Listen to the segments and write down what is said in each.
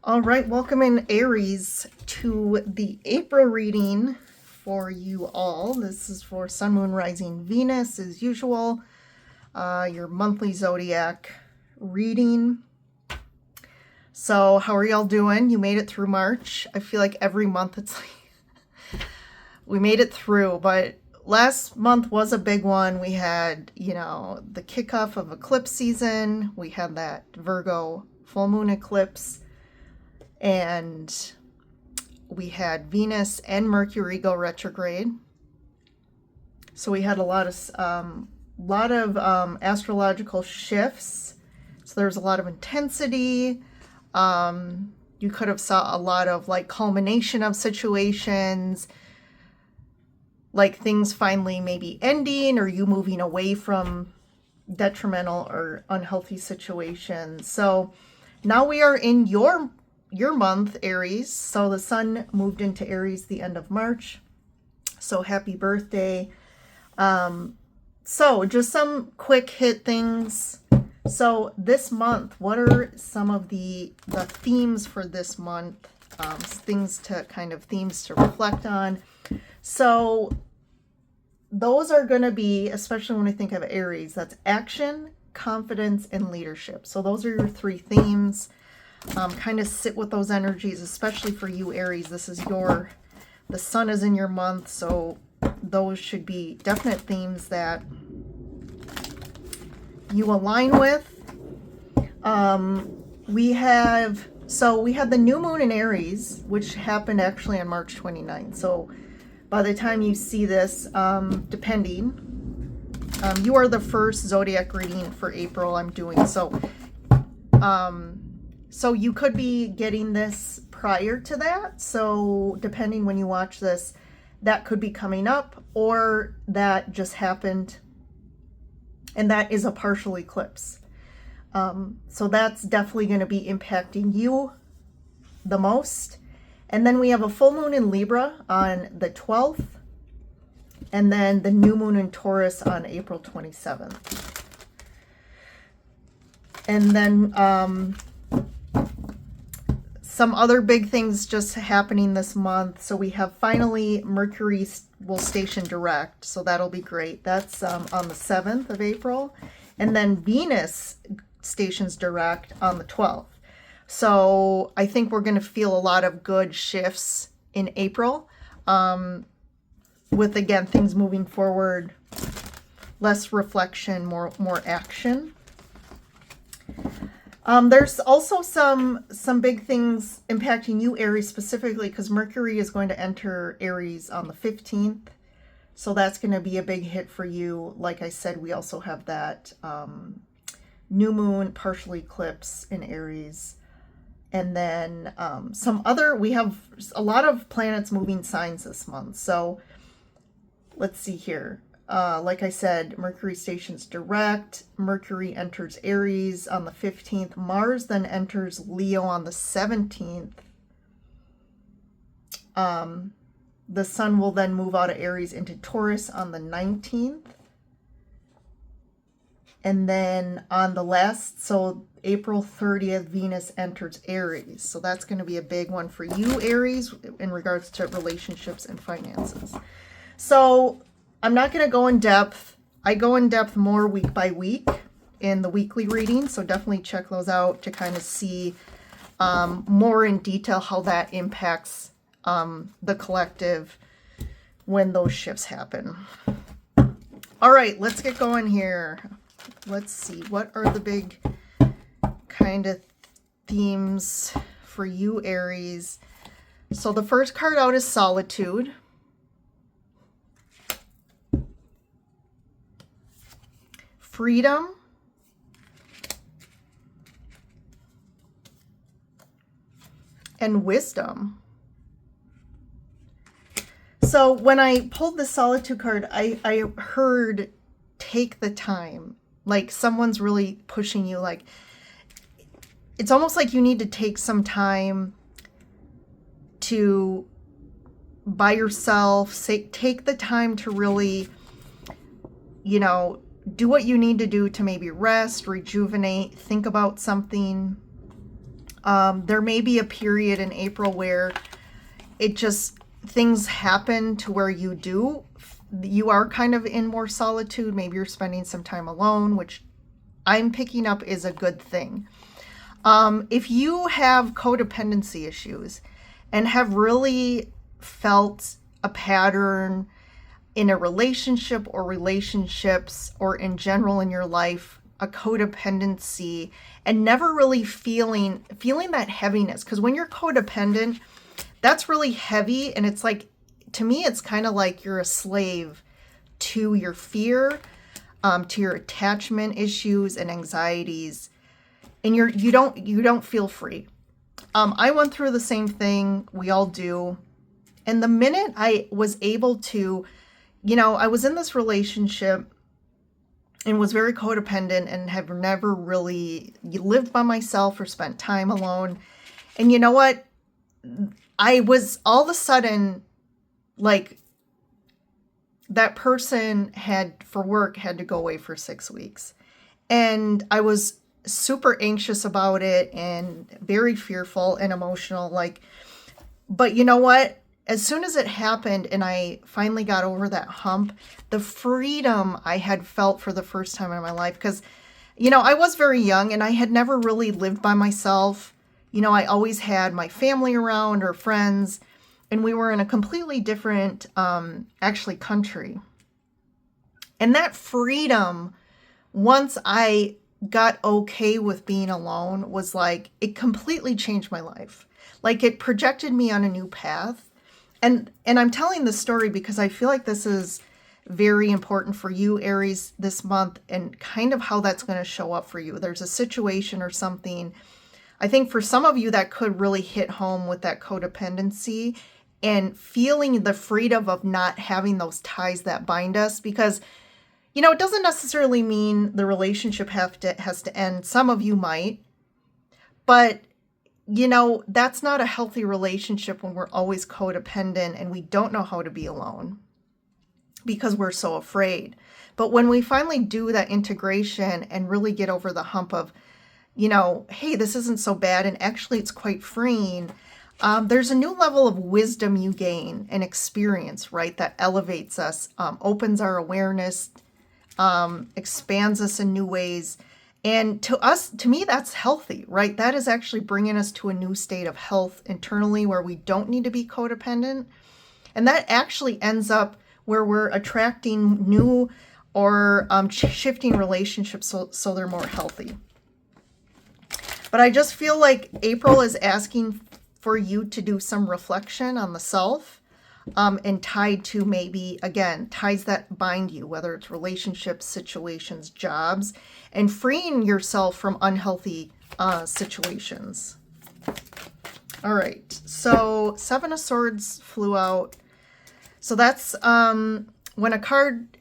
All right, welcome in Aries to the April reading for you all. This is for Sun, Moon, Rising, Venus as usual. Your monthly zodiac reading. So how are y'all doing? You made it through March. I feel like every month it's like we made it through, but last month was a big one. We had, the kickoff of eclipse season. We had that Virgo full moon eclipse. And we had Venus and Mercury go retrograde. So we had a lot of astrological shifts. So there's a lot of intensity. You could have saw a lot of like culmination of situations, like things finally maybe ending or you moving away from detrimental or unhealthy situations. So now we are in your month, Aries. So the sun moved into Aries the end of March. So happy birthday. So just some quick hit things. So this month, what are some of the themes for this month? Themes to reflect on. So those are going to be, especially when I think of Aries, that's action, confidence, and leadership. So those are your three themes. Kind of sit with those energies, especially for you, Aries. The sun is in your month, so those should be definite themes that you align with. We had the new moon in Aries, which happened actually on March 29th. So by the time you see this, depending, you are the first zodiac reading for April I'm doing. So you could be getting this prior to that. So depending when you watch this, that could be coming up, or that just happened and that is a partial eclipse. So that's definitely going to be impacting you the most. And then we have a full moon in Libra on the 12th, and then the new moon in Taurus on April 27th. And then some other big things just happening this month. So we have finally Mercury will station direct. So that'll be great. That's on the 7th of April. And then Venus stations direct on the 12th. So I think we're going to feel a lot of good shifts in April. With, again, things moving forward, less reflection, more action. There's also some big things impacting you, Aries, specifically because Mercury is going to enter Aries on the 15th. So that's going to be a big hit for you. Like I said, we also have that new moon partial eclipse in Aries. And then we have a lot of planets moving signs this month. So let's see here. Like I said, Mercury stations direct. Mercury enters Aries on the 15th. Mars then enters Leo on the 17th. The sun will then move out of Aries into Taurus on the 19th. And then on the April 30th, Venus enters Aries. So that's going to be a big one for you, Aries, in regards to relationships and finances. So I'm not going to go in depth. I go in depth more week by week in the weekly reading. So definitely check those out to kind of see more in detail how that impacts the collective when those shifts happen. All right, let's get going here. Let's see. What are the big kind of themes for you, Aries? So the first card out is Solitude. Freedom. And wisdom. So when I pulled the Solitude card, I heard take the time. Like someone's really pushing you. Like it's almost like you need to take some time to by yourself, take the time to really, do what you need to do to maybe rest, rejuvenate, think about something. There may be a period in April where it just, things happen to where you are kind of in more solitude. Maybe you're spending some time alone, which I'm picking up is a good thing. If you have codependency issues and have really felt a pattern in a relationship or relationships or in general in your life, a codependency, and never really feeling that heaviness, because when you're codependent, that's really heavy, and it's like, to me, it's kind of like you're a slave to your fear, to your attachment issues and anxieties, and you don't feel free. I went through the same thing. We all do. And the minute I was able to, I was in this relationship and was very codependent and have never really lived by myself or spent time alone. And you know what? I was all of a sudden, like, that person had to go away for 6 weeks. And I was super anxious about it and very fearful and emotional. But you know what? As soon as it happened and I finally got over that hump, the freedom I had felt for the first time in my life, because, I was very young and I had never really lived by myself. I always had my family around or friends, and we were in a completely different, actually, country. And that freedom, once I got okay with being alone, was like, it completely changed my life. Like, it projected me on a new path. And I'm telling this story because I feel like this is very important for you, Aries, this month, and kind of how that's going to show up for you. There's a situation or something. I think for some of you that could really hit home with that codependency and feeling the freedom of not having those ties that bind us, because it doesn't necessarily mean the relationship has to end. Some of you might, but that's not a healthy relationship when we're always codependent and we don't know how to be alone because we're so afraid. But when we finally do that integration and really get over the hump of, hey, this isn't so bad, and actually it's quite freeing, there's a new level of wisdom you gain and experience, right? That elevates us, opens our awareness, expands us in new ways. And to me, that's healthy, right? That is actually bringing us to a new state of health internally where we don't need to be codependent. And that actually ends up where we're attracting new or shifting relationships so they're more healthy. But I just feel like April is asking for you to do some reflection on the self, and tied to maybe, again, ties that bind you, whether it's relationships, situations, jobs, and freeing yourself from unhealthy situations. All right, so 7 of Swords flew out. So that's if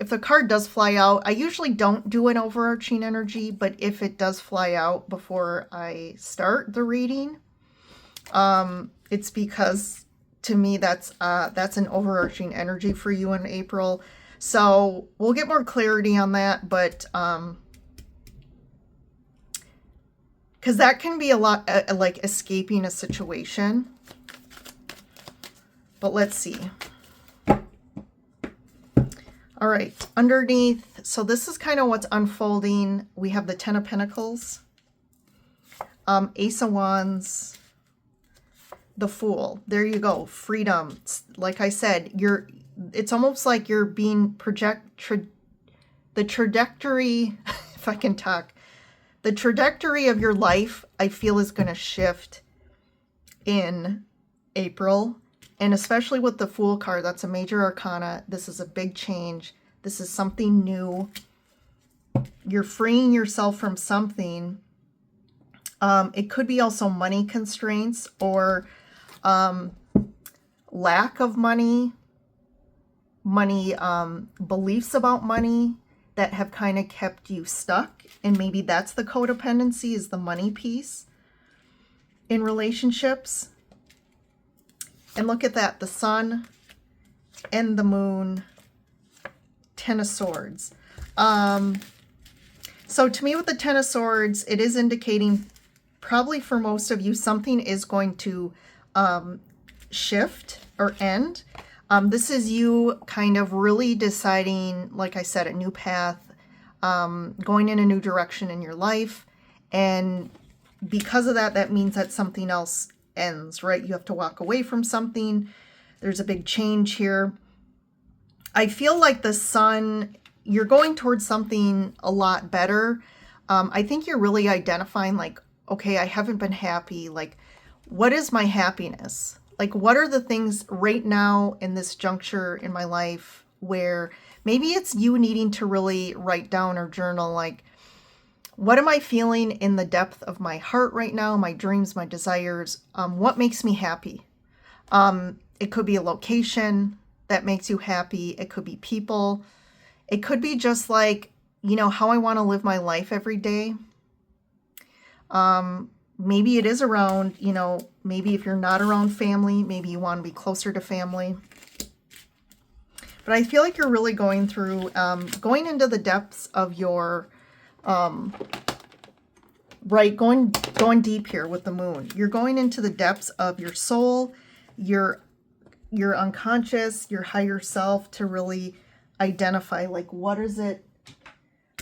the card does fly out, I usually don't do an overarching energy, but if it does fly out before I start the reading, it's because, to me, that's an overarching energy for you in April. So we'll get more clarity on that, but because that can be a lot like escaping a situation. But let's see. All right, underneath, so this is kind of what's unfolding. We have the 10 of Pentacles, Ace of Wands, the Fool. There you go, freedom. Like I said, it's almost like you're being the trajectory, if I can talk, the trajectory of your life, I feel, is going to shift in April. And especially with the Fool card, that's a major arcana. This is a big change. This is something new. You're freeing yourself from something. It could be also money constraints or lack of money, beliefs about money that have kind of kept you stuck. And maybe that's the codependency, is the money piece in relationships. And look at that, the Sun and the Moon, 10 of Swords. So to me, with the 10 of Swords, it is indicating probably for most of you, something is going to shift or end. This is you kind of really deciding, like I said, a new path, going in a new direction in your life. And because of that, that means that something else ends, right? You have to walk away from something. There's a big change here. I feel like the sun, you're going towards something a lot better. I think you're really identifying like, okay, I haven't been happy. Like, what is my happiness? Like, what are the things right now in this juncture in my life where maybe it's you needing to really write down or journal, like, what am I feeling in the depth of my heart right now, my dreams, my desires? What makes me happy? It could be a location that makes you happy. It could be people. It could be just like, you know, how I want to live my life every day. Maybe it is around, you know, maybe if you're not around family, maybe you want to be closer to family. But I feel like you're really going through, going into the depths of your, right, going deep here with the moon. You're going into the depths of your soul, your unconscious, your higher self, to really identify, like, what is it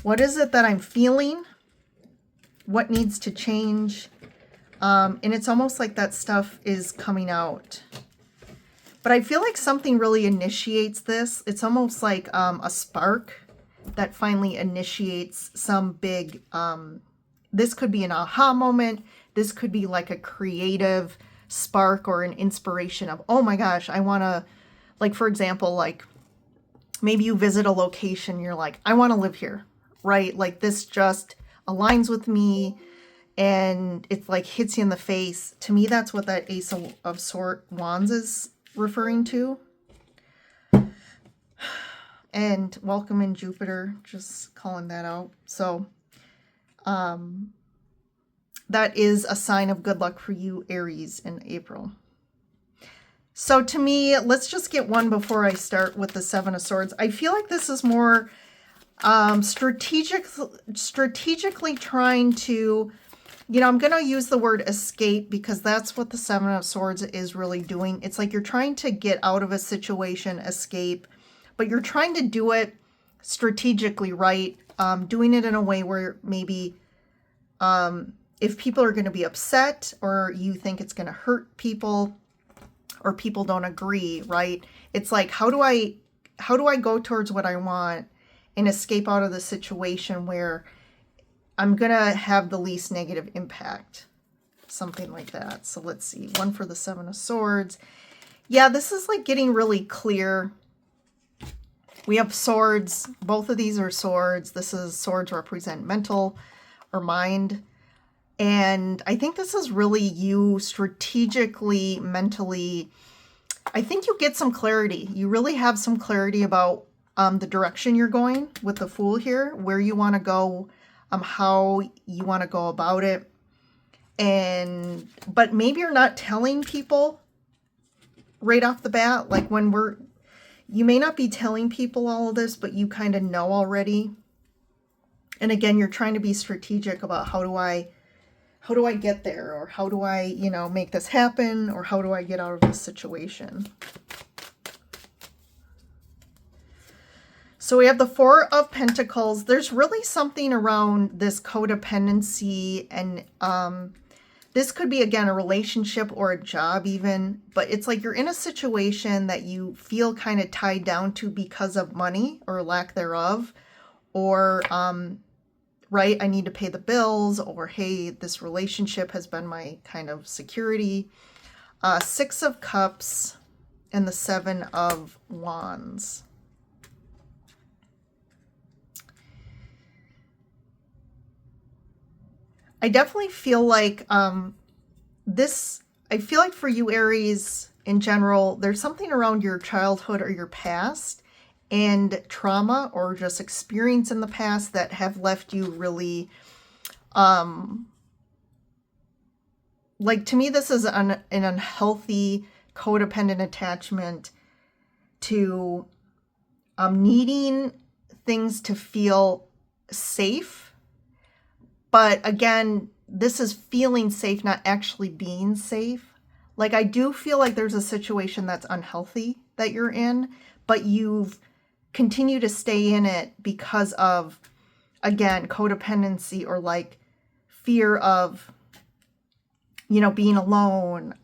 that I'm feeling? What needs to change? And it's almost like that stuff is coming out. But I feel like something really initiates this. It's almost like a spark that finally initiates some big, this could be an aha moment. This could be like a creative spark or an inspiration of, oh my gosh, I want to, like, for example, like maybe you visit a location, you're like, I want to live here, right? Like this just aligns with me and it's like hits you in the face. To me, that's what that Ace of Wands is referring to. And welcome in Jupiter, just calling that out. So that is a sign of good luck for you, Aries, in April. So to me, let's just get one before I start with the Seven of Swords. I feel like this is more strategically trying to, you know, I'm going to use the word escape because that's what the Seven of Swords is really doing. It's like you're trying to get out of a situation, escape, but you're trying to do it strategically, right? Doing it in a way where maybe if people are going to be upset or you think it's going to hurt people or people don't agree, right? It's like, how do I go towards what I want and escape out of the situation where I'm going to have the least negative impact? Something like that. So let's see. One for the Seven of Swords. Yeah, this is like getting really clear. We have swords. Both of these are swords. This is swords represent mental or mind. And I think this is really you strategically, mentally, I think you get some clarity. You really have some clarity about the direction you're going with the Fool here, where you want to go, how you want to go about it. But maybe you're not telling people right off the bat, like you may not be telling people all of this, but you kind of know already. And again, you're trying to be strategic about how do I get there, or how do I, you know, make this happen, or how do I get out of this situation? So we have the Four of Pentacles. There's really something around this codependency, and this could be, again, a relationship or a job even, but it's like you're in a situation that you feel kind of tied down to because of money or lack thereof, or right, I need to pay the bills, or hey, this relationship has been my kind of security. Six of Cups and the Seven of Wands. I definitely feel like I feel like for you, Aries, in general, there's something around your childhood or your past and trauma or just experience in the past that have left you really, like, to me, this is an unhealthy codependent attachment to needing things to feel safe. But again, this is feeling safe, not actually being safe. Like, I do feel like there's a situation that's unhealthy that you're in, but you've continued to stay in it because of, again, codependency or like fear of, you know, being alone.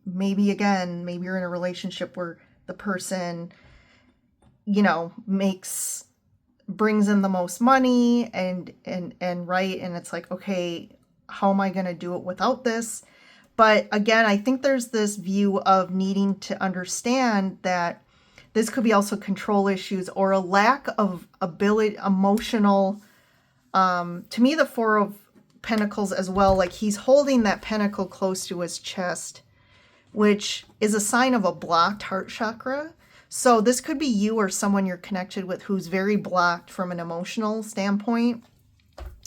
Maybe you're in a relationship where the person, you know, brings in the most money and right. And it's like, okay, how am I going to do it without this? But again, I think there's this view of needing to understand that this could be also control issues or a lack of ability, emotional, to me, the Four of Pentacles as well, like he's holding that pentacle close to his chest, which is a sign of a blocked heart chakra. So this could be you or someone you're connected with who's very blocked from an emotional standpoint.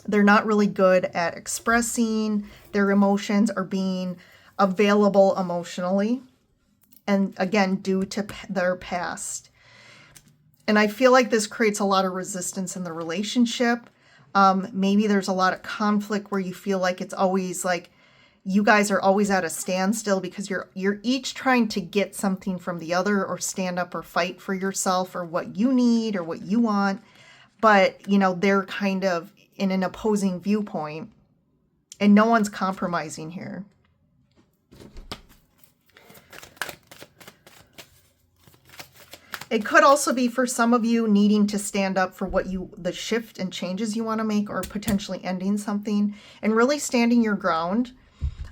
They're not really good at expressing their emotions or being available emotionally. And again, due to their past. And I feel like this creates a lot of resistance in the relationship. Maybe there's a lot of conflict where you feel like it's always like you guys are always at a standstill because you're each trying to get something from the other or stand up or fight for yourself or what you need or what you want. But, you know, they're kind of in an opposing viewpoint and no one's compromising here. It could also be for some of you needing to stand up for the shift and changes you want to make, or potentially ending something and really standing your ground,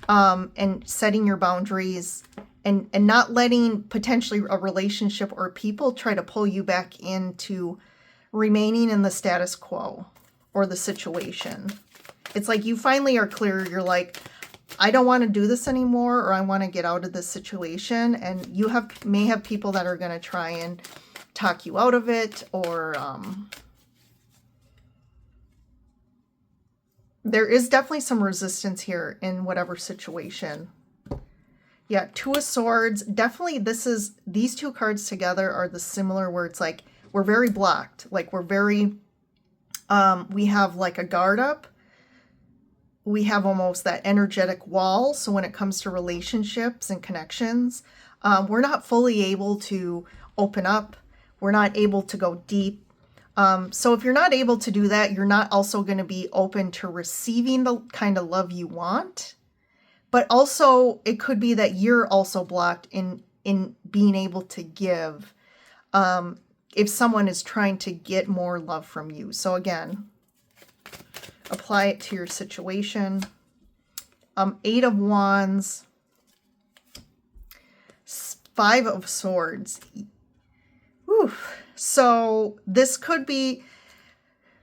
and setting your boundaries and not letting potentially a relationship or people try to pull you back into remaining in the status quo or the situation. It's like you finally are clear. You're like, I don't want to do this anymore, or I want to get out of this situation. And you may have people that are going to try and talk you out of it, or there is definitely some resistance here in whatever situation. Yeah, Two of Swords. Definitely these two cards together are the similar where it's like we're very blocked. Like we're very, we have like a guard up. We have almost that energetic wall. So when it comes to relationships and connections, we're not fully able to open up. We're not able to go deep. So if you're not able to do that, you're not also going to be open to receiving the kind of love you want. But also it could be that you're also blocked in being able to give, if someone is trying to get more love from you. So again, apply it to your situation. Eight of Wands, Five of Swords. Whew. So this could be,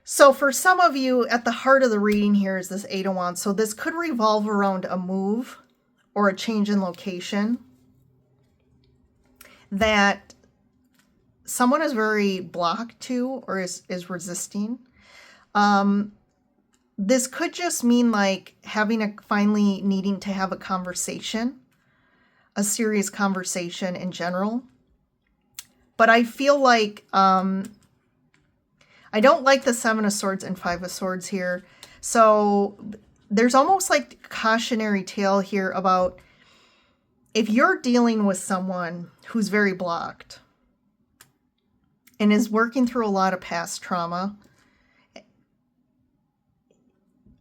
so for some of you, at the heart of the reading here is this Eight of Wands. So this could revolve around a move or a change in location that someone is very blocked to or is resisting. This could just mean like finally needing to have a conversation, a serious conversation in general. But I feel like, I don't like the Seven of Swords and Five of Swords here. So there's almost like cautionary tale here about if you're dealing with someone who's very blocked and is working through a lot of past trauma,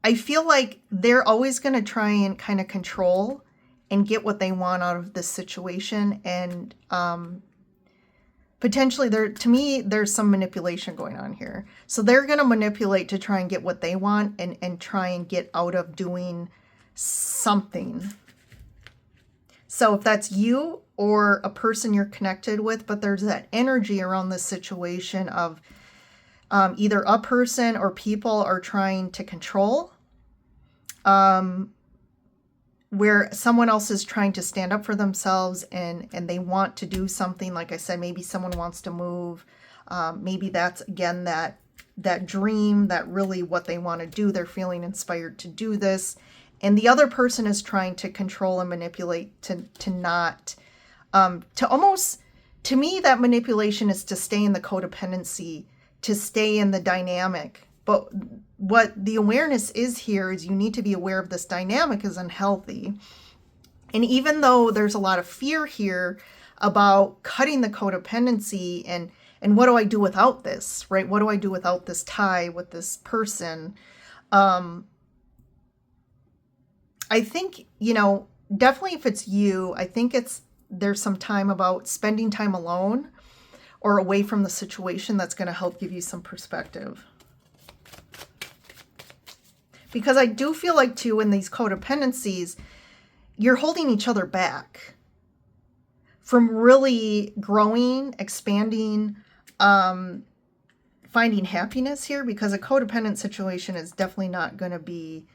I feel like they're always going to try and kind of control and get what they want out of this situation. And potentially to me, there's some manipulation going on here. So they're going to manipulate to try and get what they want and try and get out of doing something. So if that's you or a person you're connected with, but there's that energy around this situation of either a person or people are trying to control, where someone else is trying to stand up for themselves and they want to do something. Like I said, maybe someone wants to move. Maybe that's, again, that dream, that really what they want to do. They're feeling inspired to do this. And the other person is trying to control and manipulate to not, to almost, to me, that manipulation is to stay in the codependency, to stay in the dynamic But what the awareness is here is you need to be aware of this dynamic is unhealthy. And even though there's a lot of fear here about cutting the codependency and what do I do without this, right? What do I do without this tie with this person? I think, definitely if it's you, I think there's some time about spending time alone or away from the situation that's going to help give you some perspective. Because I do feel like, too, in these codependencies, you're holding each other back from really growing, expanding, finding happiness here, because a codependent situation is definitely not going to be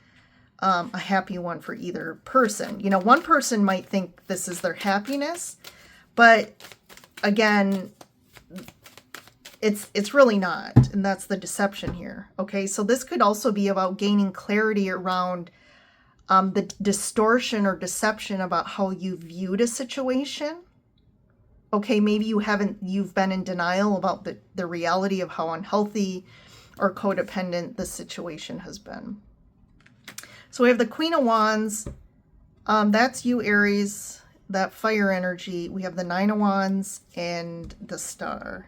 a happy one for either person. One person might think this is their happiness, but again, it's really not, and that's the deception here. Okay, so this could also be about gaining clarity around the distortion or deception about how you viewed a situation. Okay, maybe you've been in denial about the reality of how unhealthy or codependent the situation has been. So we have the Queen of Wands. That's you, Aries, that fire energy. We have the Nine of Wands and the Star.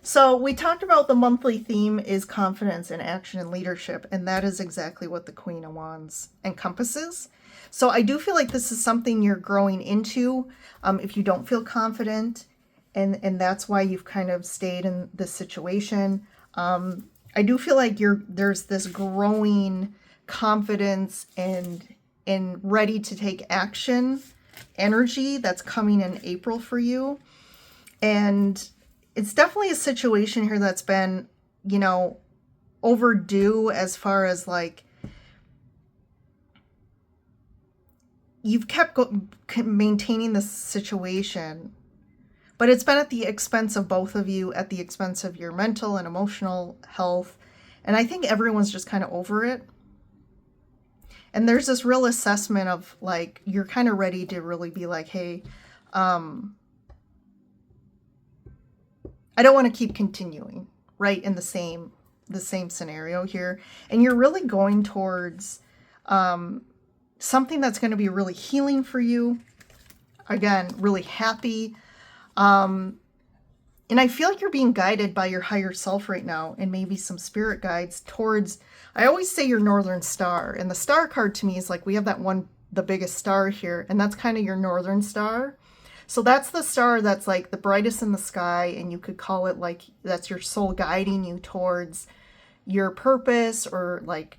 So we talked about the monthly theme is confidence and action and leadership, and that is exactly what the Queen of Wands encompasses. So I do feel like this is something you're growing into if you don't feel confident, and that's why you've kind of stayed in this situation. I do feel like there's this growing confidence and ready to take action energy that's coming in April for you. And it's definitely a situation here that's been, overdue as far as like you've kept maintaining this situation, but it's been at the expense of both of you, at the expense of your mental and emotional health. And I think everyone's just kind of over it. And there's this real assessment of like, you're kind of ready to really be like, hey, I don't want to keep continuing, right, in the same scenario here. And you're really going towards something that's going to be really healing for you. Again, really happy. And I feel like you're being guided by your higher self right now, and maybe some spirit guides towards, I always say your northern star. And the star card to me is like, we have that one, the biggest star here, and that's kind of your northern star. So that's the star that's like the brightest in the sky, and you could call it like that's your soul guiding you towards your purpose or like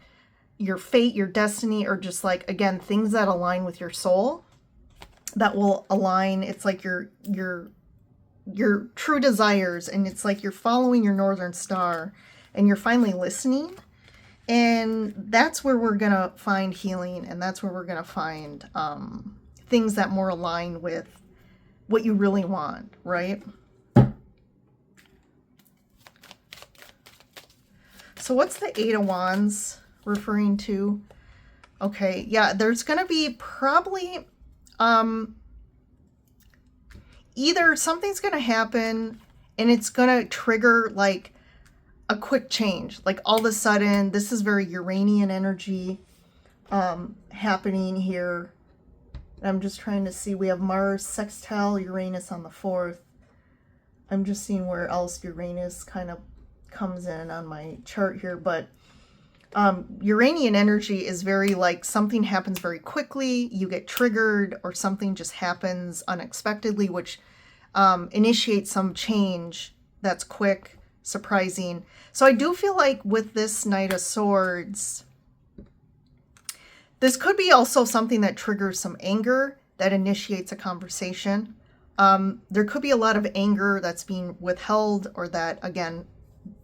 your fate, your destiny, or just like, again, things that align with your soul that will align. It's like your true desires, and it's like you're following your northern star and you're finally listening. And that's where we're going to find healing, and that's where we're going to find things that more align with what you really want, right? So what's the Eight of Wands referring to? Okay, yeah, there's going to be probably either something's going to happen and it's going to trigger like a quick change. Like all of a sudden, this is very Uranian energy happening here. I'm just trying to see. We have Mars sextile Uranus on the 4th. I'm just seeing where else Uranus kind of comes in on my chart here. But Uranian energy is very like something happens very quickly. You get triggered, or something just happens unexpectedly, which initiates some change that's quick, surprising. So I do feel like with this Knight of Swords, this could be also something that triggers some anger that initiates a conversation. There could be a lot of anger that's being withheld, or that, again,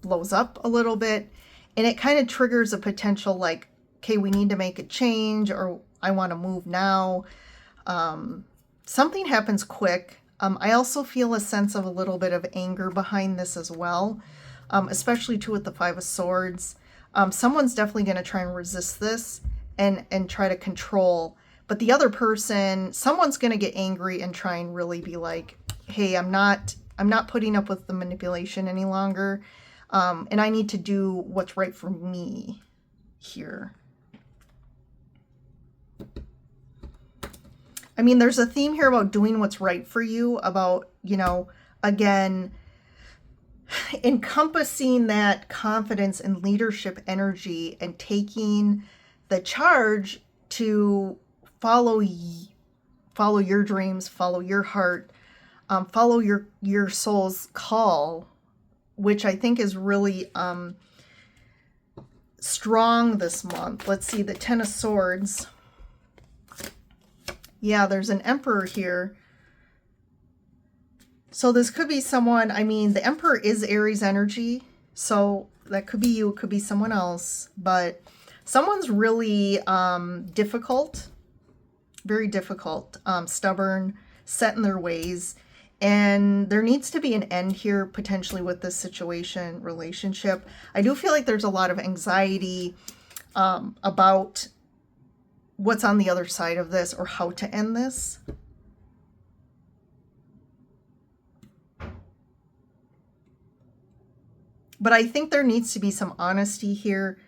blows up a little bit. And it kind of triggers a potential like, okay, we need to make a change, or I want to move now. Something happens quick. I also feel a sense of a little bit of anger behind this as well, especially too with the Five of Swords. Someone's definitely going to try and resist this and try to control. But the other person, someone's going to get angry and try and really be like, hey, I'm not putting up with the manipulation any longer. And I need to do what's right for me here. I mean, there's a theme here about doing what's right for you, about, you know, again, encompassing that confidence and leadership energy and taking the charge to follow your dreams, follow your heart, follow your soul's call, which I think is really strong this month. Let's see, the Ten of Swords. Yeah, there's an Emperor here. So this could be someone, I mean, the Emperor is Aries energy, so that could be you, it could be someone else, but someone's really difficult, very difficult, stubborn, set in their ways, and there needs to be an end here, potentially, with this situation, relationship. I do feel like there's a lot of anxiety about what's on the other side of this, or how to end this. But I think there needs to be some honesty here.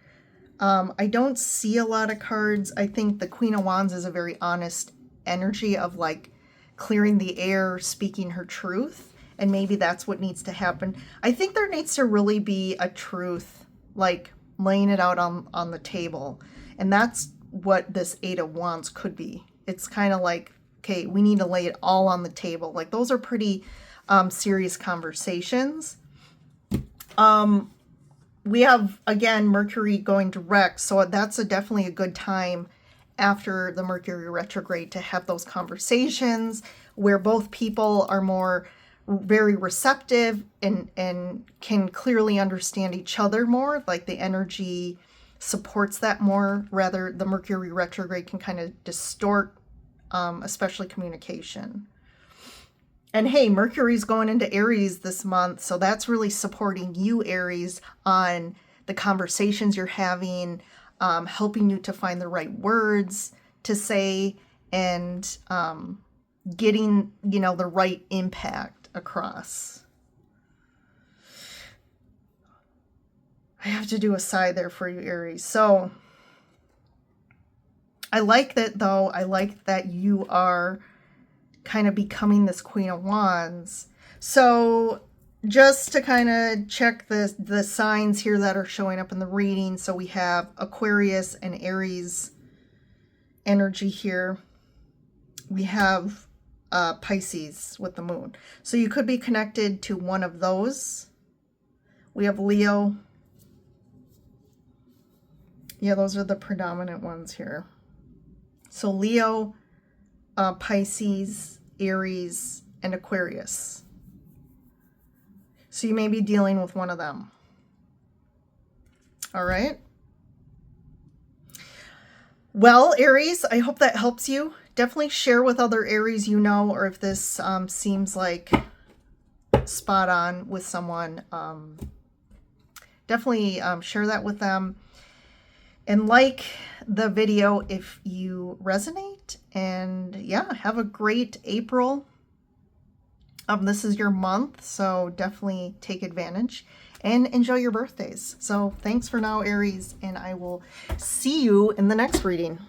I don't see a lot of cards. I think the Queen of Wands is a very honest energy of like clearing the air, speaking her truth. And maybe that's what needs to happen. I think there needs to really be a truth, like laying it out on the table. And that's what this Eight of Wands could be. It's kind of like, okay, we need to lay it all on the table. Like those are pretty serious conversations. We have, again, Mercury going direct, so that's definitely a good time after the Mercury retrograde to have those conversations where both people are more very receptive and can clearly understand each other more, like the energy supports that more. Rather, the Mercury retrograde can kind of distort, especially communication. And hey, Mercury's going into Aries this month, so that's really supporting you, Aries, on the conversations you're having, helping you to find the right words to say, and getting, you know, the right impact across. I have to do a side there for you, Aries. So I like that, though. I like that you are kind of becoming this Queen of Wands. So just to kind of check the signs here that are showing up in the reading. So we have Aquarius and Aries energy here. We have Pisces with the moon. So you could be connected to one of those. We have Leo. Yeah, those are the predominant ones here. So Leo, Pisces, Aries, and Aquarius. So you may be dealing with one of them. All right. Well, Aries, I hope that helps you. Definitely share with other Aries you know, or if this seems like spot on with someone, definitely share that with them. And like the video if you resonate. And yeah, have a great April. This is your month, so definitely take advantage and enjoy your birthdays. So thanks for now, Aries, and I will see you in the next reading.